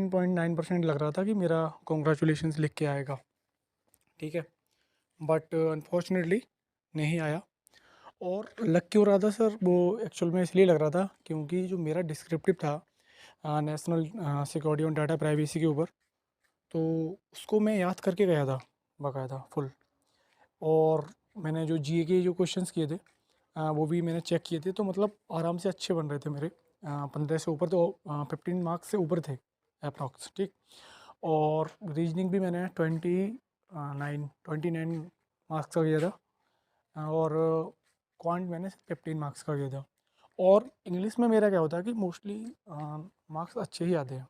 99.9% लग रहा था कि मेरा कॉन्ग्रेचुलेशंस लिख के आएगा, ठीक है। बट अनफॉर्चुनेटली नहीं आया। और लग क्यों रहा था सर, वो एक्चुअल में इसलिए लग रहा था क्योंकि जो मेरा डिस्क्रिप्टिव था नेशनल सिक्योरिटी और डाटा प्राइवेसी के ऊपर, तो उसको मैं याद करके गया था बाकायदा फुल। और मैंने जो जीए के जो क्वेश्चंस किए थे वो भी मैंने चेक किए थे, तो मतलब आराम से अच्छे बन रहे थे मेरे। 15 से ऊपर, तो 15 मार्क्स से ऊपर थे अप्रॉक्स, ठीक। और रीजनिंग भी मैंने 29 मार्क्स का किया था। और क्वांट मैंने 15 मार्क्स का किया था। और इंग्लिश में मेरा क्या होता है कि मोस्टली मार्क्स अच्छे ही आते हैं।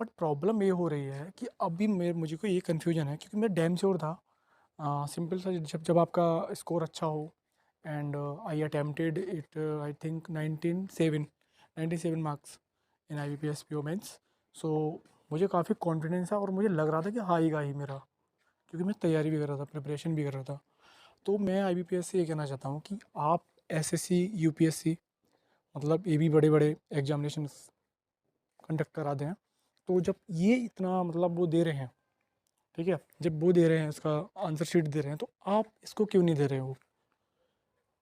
बट प्रॉब्लम ये हो रही है कि अभी मुझे को ये कन्फ्यूजन है, क्योंकि मैं डैम श्योर था सिंपल सा, जब जब आपका स्कोर अच्छा हो। And I attempted it, I think 97 marks in I B P S P O mains. So मुझे काफ़ी कॉन्फिडेंस है और मुझे लग रहा था कि आएगा ही मेरा, क्योंकि मैं तैयारी भी कर रहा था, प्रिपरेशन भी कर रहा था। तो मैं आई बी पी एस से ये कहना चाहता हूँ कि आप S S C U P S C, मतलब ये भी बड़े बड़े एग्जामिनेशन कंडक्ट कराते हैं। तो जब ये इतना मतलब वो दे रहे हैं, ठीक है, जब वो दे रहे हैं, इसका आंसर शीट दे रहे हैं, तो आप इसको क्यों नहीं दे रहे हो?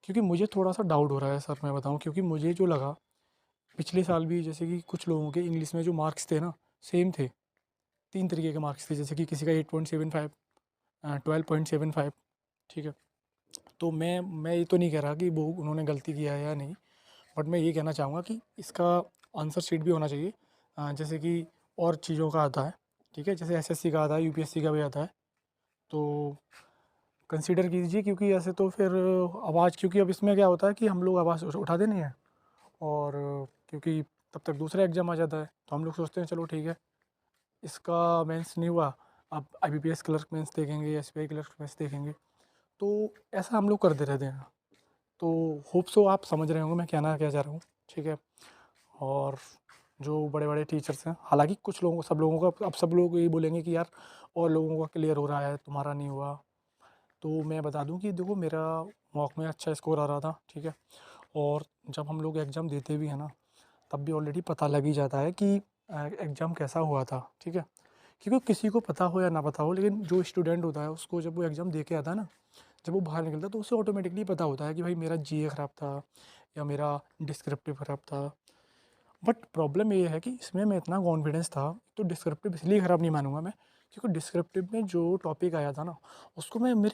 क्योंकि मुझे थोड़ा सा डाउट हो रहा है सर, मैं बताऊं, क्योंकि मुझे जो लगा पिछले साल भी, जैसे कि कुछ लोगों के इंग्लिश में जो मार्क्स थे ना, सेम थे। 3 तरीके के मार्क्स थे, जैसे कि किसी का 8.75, 12.75, ठीक है। तो मैं ये तो नहीं कह रहा कि वो उन्होंने गलती किया है या नहीं, बट मैं ये कहना चाहूँगा कि इसका आंसर शीट भी होना चाहिए। जैसे कि और चीज़ों का आता है, ठीक है, जैसे एसएससी का आता है, यूपीएससी का भी आता है। तो कंसीडर कीजिए, क्योंकि ऐसे तो फिर आवाज़, क्योंकि अब इसमें क्या होता है कि हम लोग आवाज़ उठाते नहीं हैं। और क्योंकि तब तक दूसरा एग्ज़ाम आ जाता है, तो हम लोग सोचते हैं चलो ठीक है, इसका मेंस नहीं हुआ, अब आईबीपीएस क्लर्क मेंस देखेंगे, एसबीआई क्लर्क मेंस देखेंगे। तो ऐसा हम लोग करते रहते हैं। तो होप सो आप समझ रहे होंगे मैं कहना क्या चाह रहा हूँ, ठीक है। और जो बड़े बड़े टीचर्स हैं, हालांकि कुछ लोगों को, सब लोगों का, अब सब लोग यही बोलेंगे कि यार और लोगों का क्लियर हो रहा है, तुम्हारा नहीं हुआ। तो मैं बता दूं कि देखो, मेरा मॉक में अच्छा स्कोर आ रहा था, ठीक है। और जब हम लोग एग्ज़ाम देते भी हैं ना, तब भी ऑलरेडी पता लग ही जाता है कि एग्ज़ाम कैसा हुआ था, ठीक है। क्योंकि किसी को पता हो या ना पता हो, लेकिन जो स्टूडेंट होता है उसको जब वो एग्ज़ाम दे के आता है ना, जब वो बाहर निकलता है, तो उसे ऑटोमेटिकली पता होता है कि भाई मेरा जीए ख़राब था या मेरा डिस्क्रिप्टिव ख़राब था। बट प्रॉब्लम ये है कि इसमें मैं इतना कॉन्फिडेंस था, तो डिस्क्रिप्टिव इसलिए ख़राब नहीं मानूंगा मैं, क्योंकि डिस्क्रिप्टिव में जो टॉपिक आया था ना, उसको मैं मेरे